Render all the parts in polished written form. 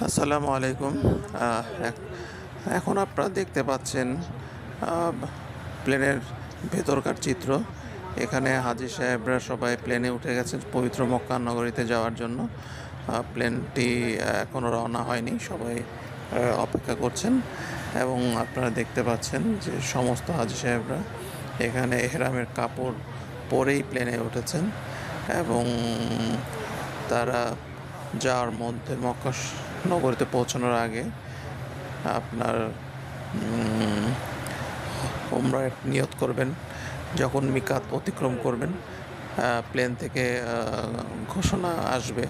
আসসালামু আলাইকুম। এখন আপনারা দেখতে পাচ্ছেন প্লেনের ভেতরকার চিত্র। এখানে হাজী সাহেবরা সবাই প্লেনে উঠে গেছেন পবিত্র মক্কা নগরীতে যাওয়ার জন্য। প্লেনটি এখনও রওনা হয়নি, সবাই অপেক্ষা করছেন। এবং আপনারা দেখতে পাচ্ছেন যে সমস্ত হাজী সাহেবরা এখানে এহরামের কাপড় পরেই প্লেনে উঠেছেন এবং তারা যাওয়ার মধ্যে মক্কা নগরীতে পৌঁছানোর আগে আপনার উমরার নিয়ত করবেন। যখন মিকাত অতিক্রম করবেন, প্লেন থেকে ঘোষণা আসবে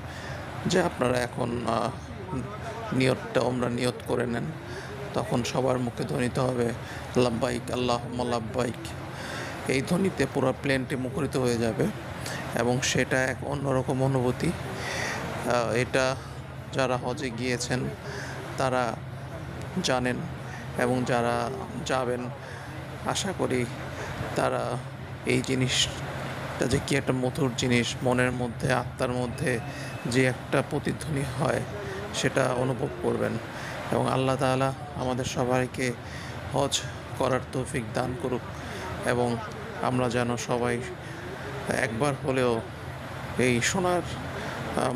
যে আপনারা এখন উমরা নিয়ত করে নেন। তখন সবার মুখে ধ্বনিত হবে লাব্বাইক আল্লাহুম্মা লাব্বাইক। এই ধ্বনিতে পুরো প্লেনটি মুখরিত হয়ে যাবে এবং সেটা এক অন্যরকম অনুভূতি। এটা যারা হজে গিয়েছেন তারা জানেন এবং যারা যাবেন আশা করি তারা এই জিনিসটা যে কী একটা মধুর জিনিস, মনের মধ্যে আত্মার মধ্যে যে একটা প্রতিধ্বনি হয় সেটা অনুভব করবেন। এবং আল্লাহ তাআলা আমাদের সবাইকে হজ করার তৌফিক দান করুক এবং আমরা যেন সবাই একবার হলেও এই সোনার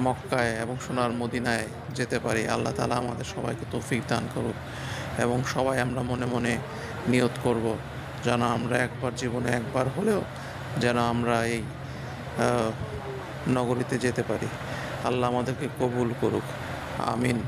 মক্কায় এবং সোনার মদিনায় যেতে পারি। আল্লাহ তাআলা আমাদের সবাইকে তৌফিক দান করুক এবং সবাই আমরা মনে মনে নিয়ত করব যেন আমরা জীবনে একবার হলেও যেন আমরা এই নগরীতে যেতে পারি। আল্লাহ আমাদেরকে কবুল করুক, আমিন।